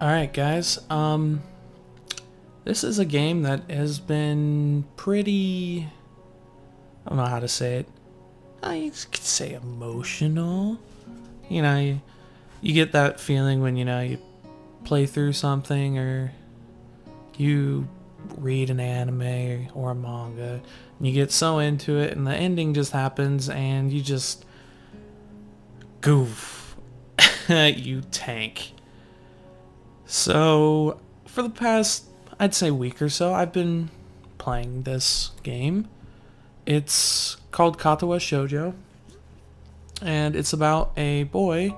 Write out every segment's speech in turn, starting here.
Alright, guys. This is a game that has been pretty. I don't know how to say it. You could say emotional. You get that feeling when, you play through something or you read an anime or a manga and you get so into it and the ending just happens and you just goof. You tank. So, for the past, I'd say week or so, I've been playing this game. It's called Katawa Shoujo, and it's about a boy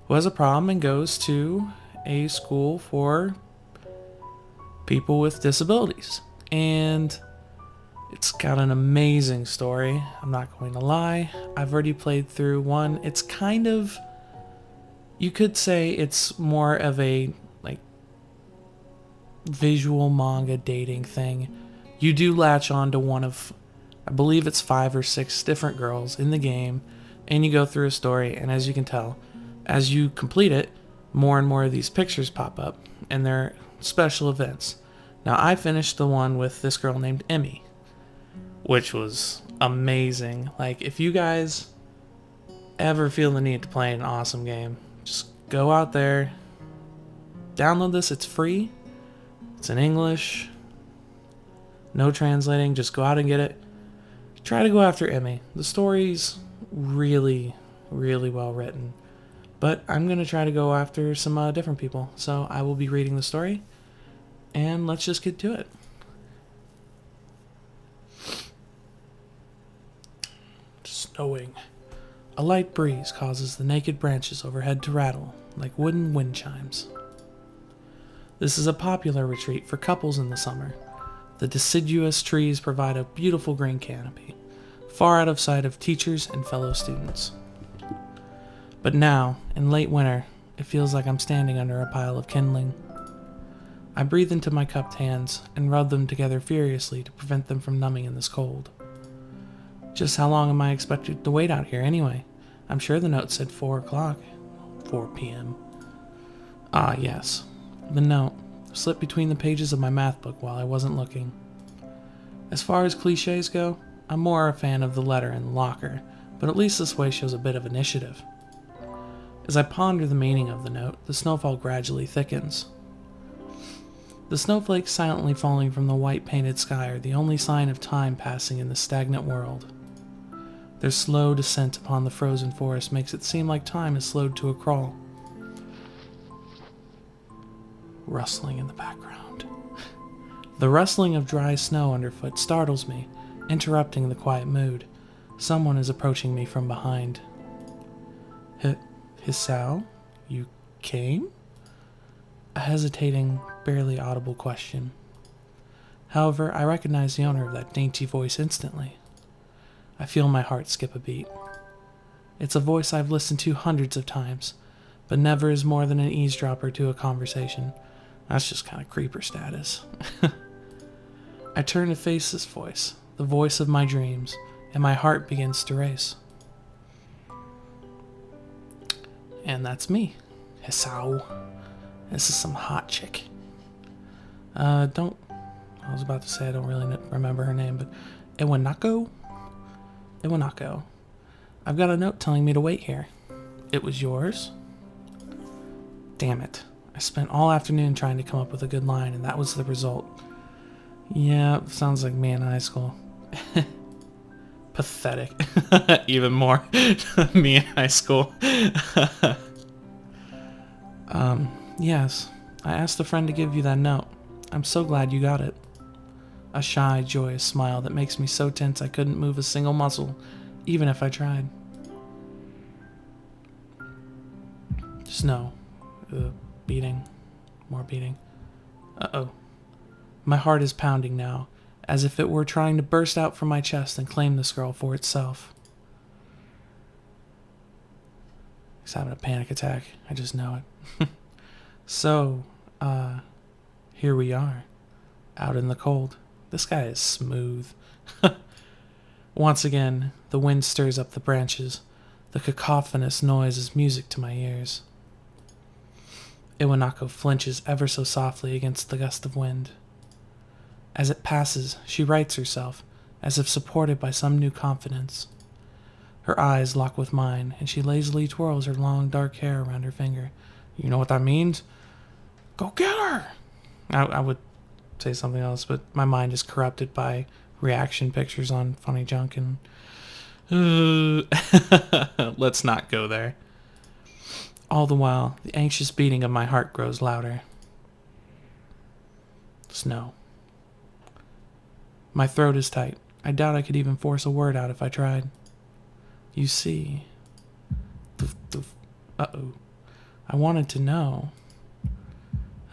who has a problem and goes to a school for people with disabilities. And it's got an amazing story, I'm not going to lie. I've already played through one. It's kind of, you could say it's more of a visual manga dating thing. You do latch on to one of, I believe it's 5 or 6 different girls in the game, and you go through a story, and as you can tell, as you complete it, more and more of these pictures pop up, and they're special events. Now, I finished the one with this girl named Emmy, which was amazing. Like, if you guys ever feel the need to play an awesome game, just go out there, download this, it's free. It's in English. No translating. Just go out and get it. Try to go after Emmy. The story's really, really well written. But I'm going to try to go after some different people. So I will be reading the story. And let's just get to it. Snowing. A light breeze causes the naked branches overhead to rattle like wooden wind chimes. This is a popular retreat for couples in the summer. The deciduous trees provide a beautiful green canopy, far out of sight of teachers and fellow students. But now, in late winter, it feels like I'm standing under a pile of kindling. I breathe into my cupped hands and rub them together furiously to prevent them from numbing in this cold. Just how long am I expected to wait out here anyway? I'm sure the note said 4 o'clock. 4 p.m. Ah, yes. The note slipped between the pages of my math book while I wasn't looking. As far as cliches go, I'm more a fan of the letter in the locker, but at least this way shows a bit of initiative. As I ponder the meaning of the note, the snowfall gradually thickens. The snowflakes silently falling from the white painted sky are the only sign of time passing in this stagnant world. Their slow descent upon the frozen forest makes it seem like time is slowed to a crawl. Rustling in the background. The rustling of dry snow underfoot startles me, interrupting the quiet mood. Someone is approaching me from behind. Hisao? You came? A hesitating, barely audible question. However, I recognize the owner of that dainty voice instantly. I feel my heart skip a beat. It's a voice I've listened to hundreds of times, but never as more than an eavesdropper to a conversation. That's just kind of creeper status. I turn to face this voice, the voice of my dreams, and my heart begins to race. And that's me, Hisao. This is some hot chick. I was about to say I don't really remember her name, but Iwanako? Iwanako. I've got a note telling me to wait here. It was yours? Damn it. I spent all afternoon trying to come up with a good line, and that was the result. Yeah, sounds like me in high school. Pathetic. Even more. Me in high school. Yes. I asked a friend to give you that note. I'm so glad you got it. A shy, joyous smile that makes me so tense I couldn't move a single muscle, even if I tried. Snow. Beating. More beating. Uh-oh. My heart is pounding now, as if it were trying to burst out from my chest and claim this girl for itself. He's having a panic attack. I just know it. So, here we are, out in the cold. This guy is smooth. Once again, the wind stirs up the branches. The cacophonous noise is music to my ears. Iwanako flinches ever so softly against the gust of wind. As it passes, she rights herself, as if supported by some new confidence. Her eyes lock with mine, and she lazily twirls her long dark hair around her finger. You know what that means? Go get her! I would say something else, but my mind is corrupted by reaction pictures on Funny Junk, and let's not go there. All the while, the anxious beating of my heart grows louder. Snow. My throat is tight. I doubt I could even force a word out if I tried. You see. Doof, doof. Uh-oh. I wanted to know.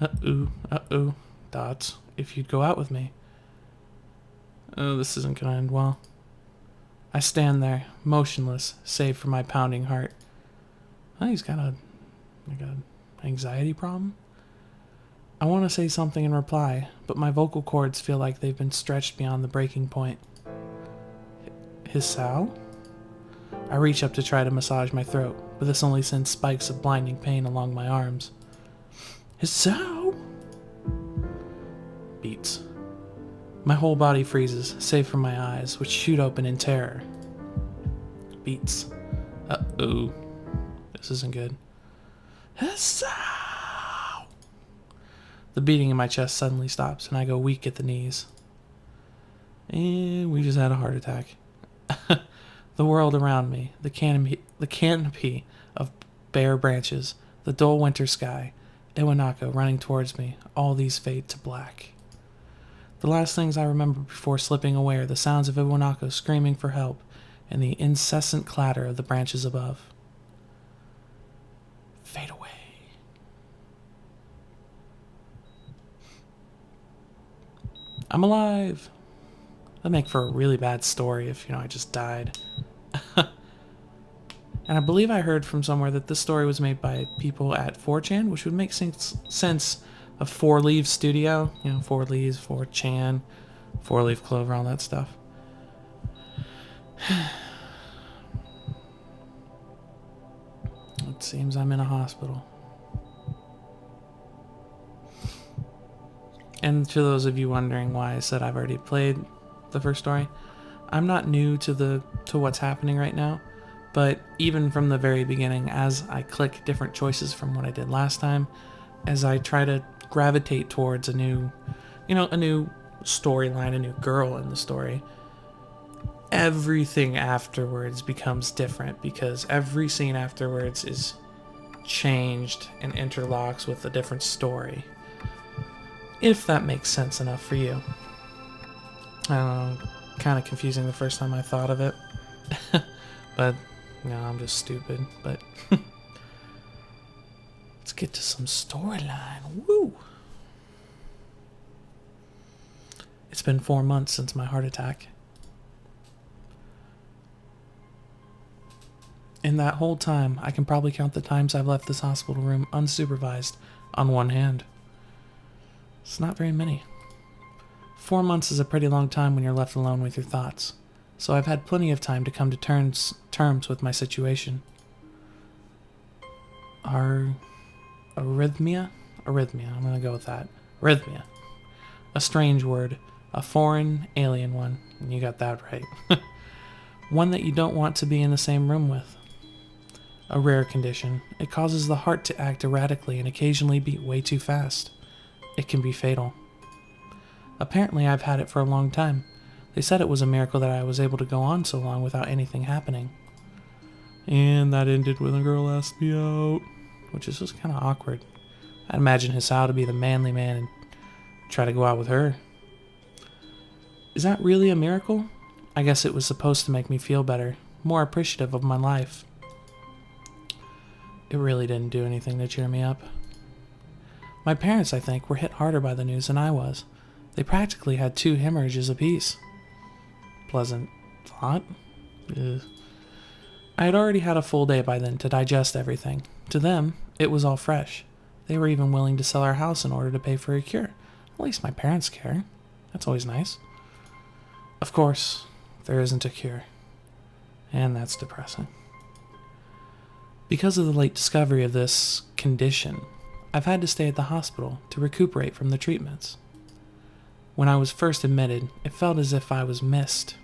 Uh-oh. Dots. If you'd go out with me. Oh, this isn't gonna end well. I stand there, motionless, save for my pounding heart. Oh, he's got an anxiety problem? I want to say something in reply, but my vocal cords feel like they've been stretched beyond the breaking point. Hisao? I reach up to try to massage my throat, but this only sends spikes of blinding pain along my arms. Hisao? Beats. My whole body freezes, save for my eyes, which shoot open in terror. Beats. Uh-oh. This isn't good. Hisao! The beating in my chest suddenly stops, and I go weak at the knees. And we just had a heart attack. The world around me, the canopy of bare branches, the dull winter sky, Iwanako running towards me, all these fade to black. The last things I remember before slipping away are the sounds of Iwanako screaming for help and the incessant clatter of the branches above. Fade away. I'm alive! That'd make for a really bad story if, I just died. And I believe I heard from somewhere that this story was made by people at 4chan, which would make sense of 4 Leaves Studio. 4 Leaves, 4chan, 4-Leaf Clover, all that stuff. It seems I'm in a hospital. And to those of you wondering why I said I've already played the first story, I'm not new to what's happening right now, but even from the very beginning, as I click different choices from what I did last time, as I try to gravitate towards a new storyline, a new girl in the story, everything afterwards becomes different because every scene afterwards is changed and interlocks with a different story. If that makes sense enough for you. I don't know, kind of confusing the first time I thought of it. But, I'm just stupid. But, let's get to some storyline. Woo! It's been 4 months since my heart attack. In that whole time, I can probably count the times I've left this hospital room unsupervised on one hand. It's not very many. 4 months is a pretty long time when you're left alone with your thoughts, so I've had plenty of time to come to terms with my situation. Arrhythmia? I'm gonna go with that. Arrhythmia. A strange word. A foreign, alien one. And you got that right. One that you don't want to be in the same room with. A rare condition. It causes the heart to act erratically and occasionally beat way too fast. It can be fatal. Apparently I've had it for a long time. They said it was a miracle that I was able to go on so long without anything happening. And that ended when a girl asked me out, which is just kind of awkward. I'd imagine Hisao to be the manly man and try to go out with her. Is that really a miracle? I guess it was supposed to make me feel better, more appreciative of my life. It really didn't do anything to cheer me up. My parents, I think, were hit harder by the news than I was. They practically had 2 hemorrhages apiece. Pleasant thought. Ugh. I had already had a full day by then to digest everything. To them, it was all fresh. They were even willing to sell our house in order to pay for a cure. At least my parents care. That's always nice. Of course, there isn't a cure. And that's depressing. Because of the late discovery of this condition, I've had to stay at the hospital to recuperate from the treatments. When I was first admitted, it felt as if I was missed.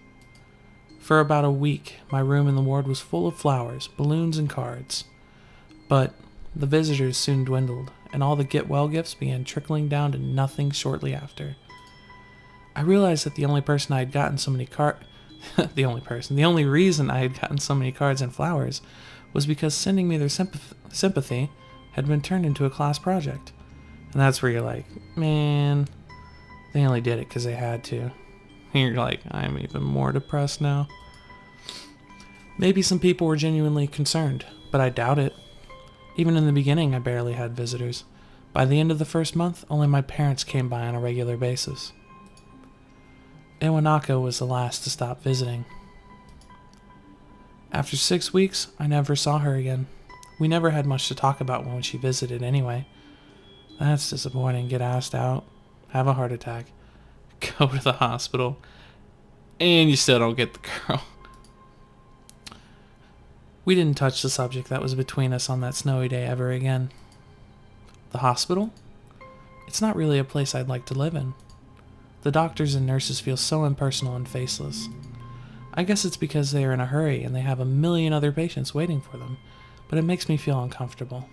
For about a week, my room in the ward was full of flowers, balloons, and cards. But the visitors soon dwindled, and all the get-well gifts began trickling down to nothing shortly after. I realized that the only reason I had gotten so many cards and flowers was because sending me their sympathy had been turned into a class project. And that's where you're like, man, they only did it because they had to. And you're like, I'm even more depressed now. Maybe some people were genuinely concerned, but I doubt it. Even in the beginning, I barely had visitors. By the end of the first month, only my parents came by on a regular basis. Iwanaka was the last to stop visiting. After 6 weeks, I never saw her again. We never had much to talk about when she visited anyway. That's disappointing. Get asked out, have a heart attack, go to the hospital, and you still don't get the girl. We didn't touch the subject that was between us on that snowy day ever again. The hospital? It's not really a place I'd like to live in. The doctors and nurses feel so impersonal and faceless. I guess it's because they are in a hurry and they have a million other patients waiting for them, but it makes me feel uncomfortable.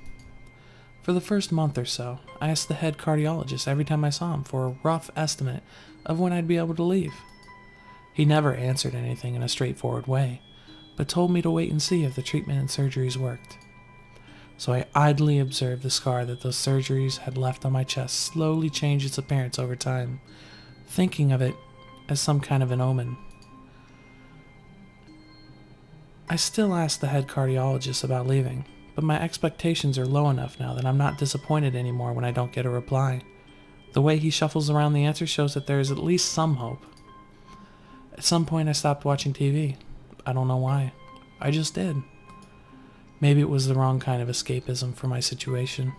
For the first month or so, I asked the head cardiologist every time I saw him for a rough estimate of when I'd be able to leave. He never answered anything in a straightforward way, but told me to wait and see if the treatment and surgeries worked. So I idly observed the scar that those surgeries had left on my chest slowly change its appearance over time, thinking of it as some kind of an omen. I still ask the head cardiologist about leaving, but my expectations are low enough now that I'm not disappointed anymore when I don't get a reply. The way he shuffles around the answer shows that there is at least some hope. At some point I stopped watching TV. I don't know why. I just did. Maybe it was the wrong kind of escapism for my situation.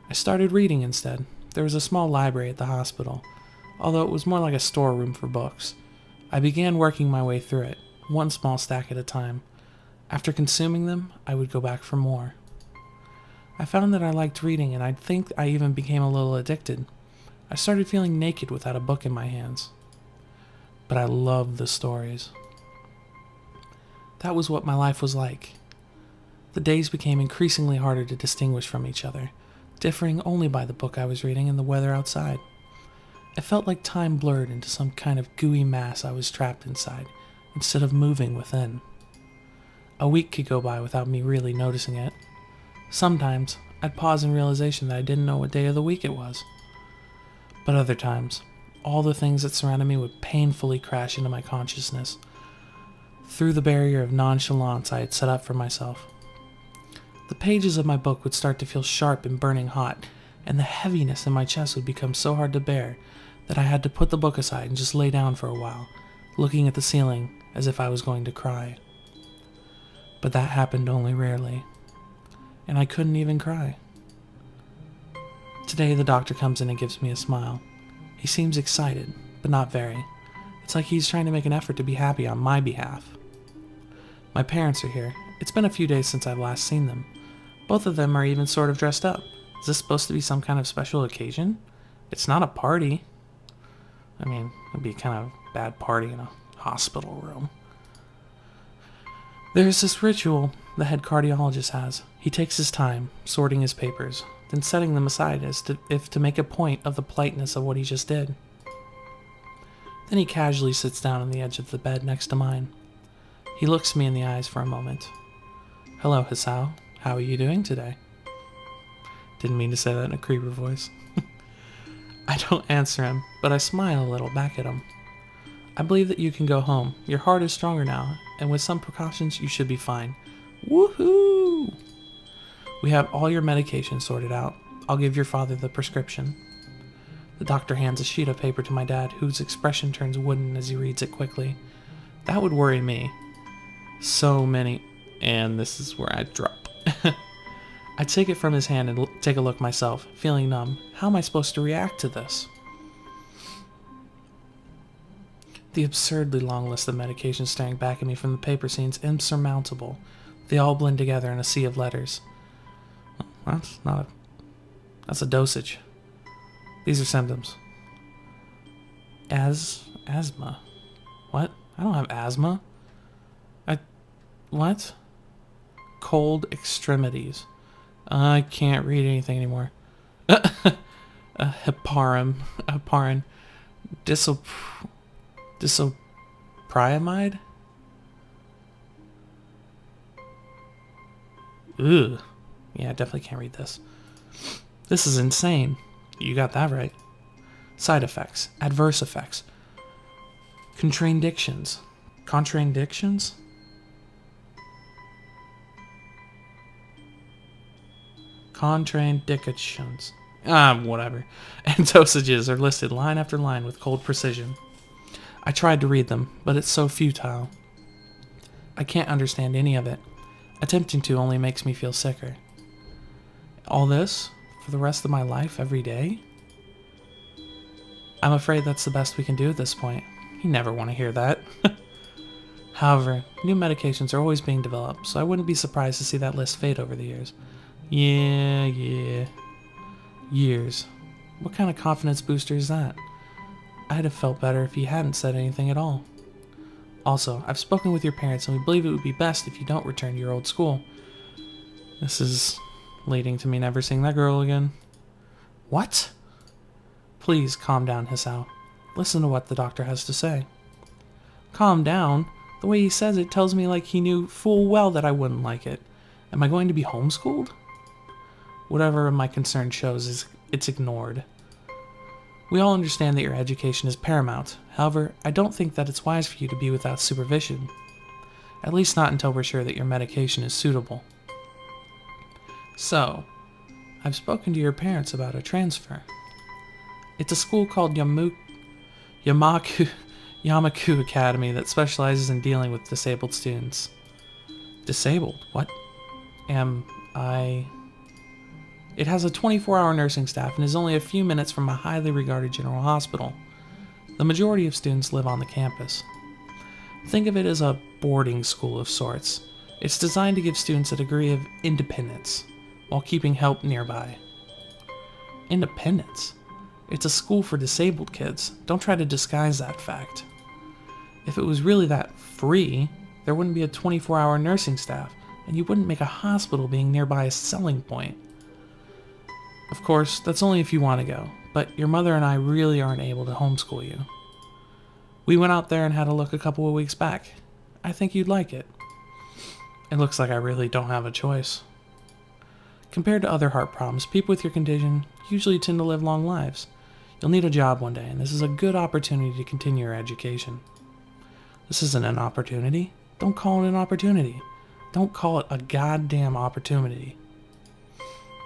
I started reading instead. There was a small library at the hospital, although it was more like a storeroom for books. I began working my way through it, one small stack at a time. After consuming them, I would go back for more. I found that I liked reading, and I think I even became a little addicted. I started feeling naked without a book in my hands. But I loved the stories. That was what my life was like. The days became increasingly harder to distinguish from each other, differing only by the book I was reading and the weather outside. It felt like time blurred into some kind of gooey mass I was trapped inside, instead of moving within. A week could go by without me really noticing it. Sometimes, I'd pause in realization that I didn't know what day of the week it was. But other times, all the things that surrounded me would painfully crash into my consciousness, through the barrier of nonchalance I had set up for myself. The pages of my book would start to feel sharp and burning hot, and the heaviness in my chest would become so hard to bear that I had to put the book aside and just lay down for a while, looking at the ceiling as if I was going to cry. But that happened only rarely, and I couldn't even cry. Today the doctor comes in and gives me a smile. He seems excited, but not very. It's like he's trying to make an effort to be happy on my behalf. My parents are here. It's been a few days since I've last seen them. Both of them are even sort of dressed up. Is this supposed to be some kind of special occasion? It's not a party. I mean, it'd be kind of a bad party in a hospital room. There's this ritual the head cardiologist has. He takes his time, sorting his papers, then setting them aside as if to make a point of the politeness of what he just did. Then he casually sits down on the edge of the bed next to mine. He looks me in the eyes for a moment. Hello, Hisao. How are you doing today? Didn't mean to say that in a creeper voice. I don't answer him, but I smile a little back at him. I believe that you can go home. Your heart is stronger now, and with some precautions, you should be fine. Woohoo! We have all your medication sorted out. I'll give your father the prescription. The doctor hands a sheet of paper to my dad, whose expression turns wooden as he reads it quickly. That would worry me. So many. And this is where I drop. I take it from his hand and take a look myself, feeling numb. How am I supposed to react to this? The absurdly long list of medications staring back at me from the paper seems insurmountable. They all blend together in a sea of letters. Well, that's not a That's a dosage. These are symptoms. Asthma. What? I don't have asthma. What? Cold extremities. I can't read anything anymore. Heparin. Disopriamide? Ugh. Yeah, I definitely can't read this. This is insane. You got that right. Side effects. Adverse effects. Contradictions. Contradictions? Contraindications. Whatever. And dosages are listed line after line with cold precision. I tried to read them, but it's so futile. I can't understand any of it. Attempting to only makes me feel sicker. All this for the rest of my life every day? I'm afraid that's the best we can do at this point. You never want to hear that. However, new medications are always being developed, so I wouldn't be surprised to see that list fade over the years. Yeah. Years. What kind of confidence booster is that? I'd have felt better if you hadn't said anything at all. Also, I've spoken with your parents and we believe it would be best if you don't return to your old school. This is leading to me never seeing that girl again. What? Please calm down, Hisao. Listen to what the doctor has to say. Calm down? The way he says it tells me like he knew full well that I wouldn't like it. Am I going to be homeschooled? Whatever my concern shows, it's ignored. We all understand that your education is paramount. However, I don't think that it's wise for you to be without supervision. At least not until we're sure that your medication is suitable. So, I've spoken to your parents about a transfer. It's a school called Yamaku Academy that specializes in dealing with disabled students. Disabled? What? It has a 24-hour nursing staff and is only a few minutes from a highly regarded general hospital. The majority of students live on the campus. Think of it as a boarding school of sorts. It's designed to give students a degree of independence, while keeping help nearby. Independence? It's a school for disabled kids. Don't try to disguise that fact. If it was really that free, there wouldn't be a 24-hour nursing staff, and you wouldn't make a hospital being nearby a selling point. Of course, that's only if you want to go, but your mother and I really aren't able to homeschool you. We went out there and had a look a couple of weeks back. I think you'd like it. It looks like I really don't have a choice. Compared to other heart problems, people with your condition usually tend to live long lives. You'll need a job one day, and this is a good opportunity to continue your education. This isn't an opportunity. Don't call it an opportunity. Don't call it a goddamn opportunity.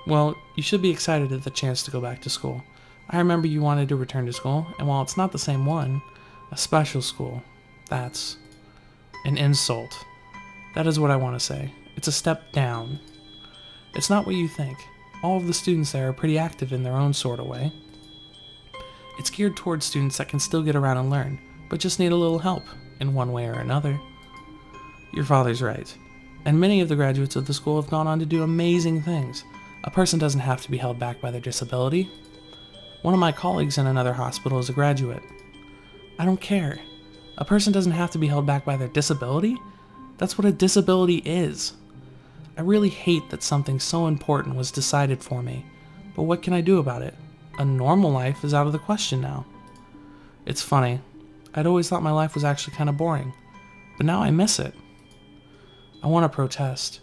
Well, you should be excited at the chance to go back to school. I remember you wanted to return to school, and while it's not the same one, a special school, that's an insult. That is what I want to say. It's a step down. It's not what you think. All of the students there are pretty active in their own sort of way. It's geared towards students that can still get around and learn, but just need a little help, in one way or another. Your father's right. And many of the graduates of the school have gone on to do amazing things. A person doesn't have to be held back by their disability. One of my colleagues in another hospital is a graduate. I don't care. A person doesn't have to be held back by their disability. That's what a disability is. I really hate that something so important was decided for me, but what can I do about it? A normal life is out of the question now. It's funny. I'd always thought my life was actually kind of boring, but now I miss it. I want to protest.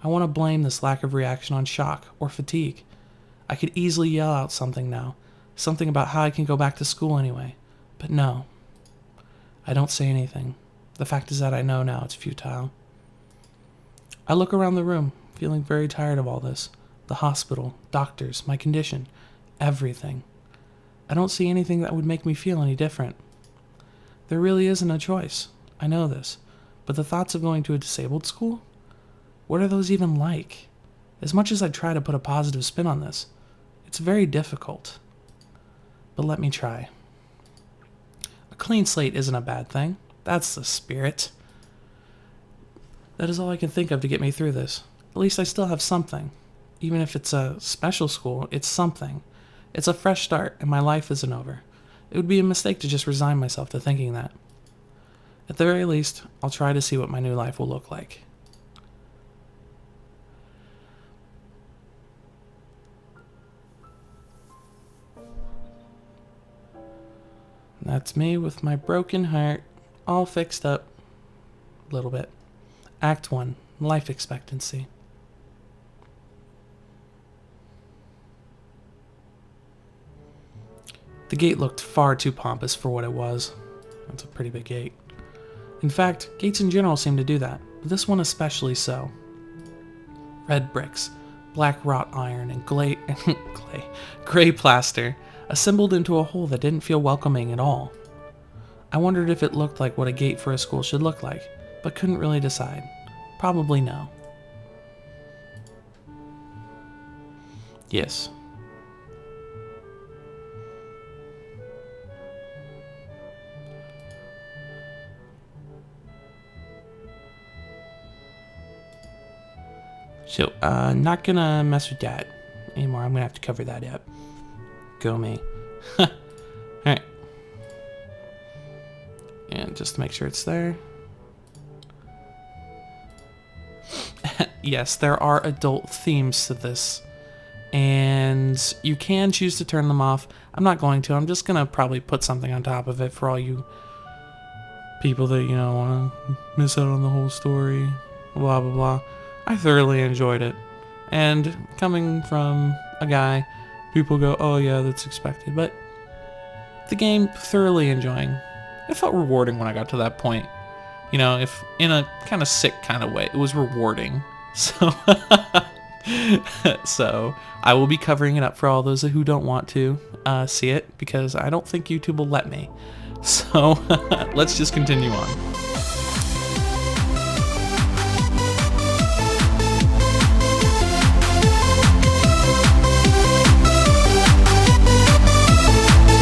I want to blame this lack of reaction on shock or fatigue. I could easily yell out something now, something about how I can go back to school anyway, but no. I don't say anything. The fact is that I know now it's futile. I look around the room, feeling very tired of all this. The hospital, doctors, my condition, everything. I don't see anything that would make me feel any different. There really isn't a choice. I know this. But the thoughts of going to a disabled school? What are those even like? As much as I try to put a positive spin on this, it's very difficult. But let me try. A clean slate isn't a bad thing. That's the spirit. That is all I can think of to get me through this. At least I still have something. Even if it's a special school, it's something. It's a fresh start, and my life isn't over. It would be a mistake to just resign myself to thinking that. At the very least, I'll try to see what my new life will look like. That's me with my broken heart, all fixed up. A little bit. Act 1, Life Expectancy. The gate looked far too pompous for what it was. That's a pretty big gate. In fact, gates in general seem to do that, but this one especially so. Red bricks, black wrought iron, and gray plaster, assembled into a whole that didn't feel welcoming at all. I wondered if it looked like what a gate for a school should look like, but couldn't really decide. Probably no. Yes. So, not gonna mess with that anymore. I'm gonna have to cover that up. Go me. Alright. And just to make sure it's there. Yes, there are adult themes to this. And you can choose to turn them off. I'm not going to. I'm just gonna probably put something on top of it for all you people that, you know, wanna miss out on the whole story. Blah, blah, blah. I thoroughly enjoyed it. And coming from a guy, people go, oh yeah, that's expected. But the game, thoroughly enjoying. It felt rewarding when I got to that point. You know, if in a kind of sick kind of way, it was rewarding. So, so I will be covering it up for all those who don't want to see it, because I don't think YouTube will let me. So let's just continue on.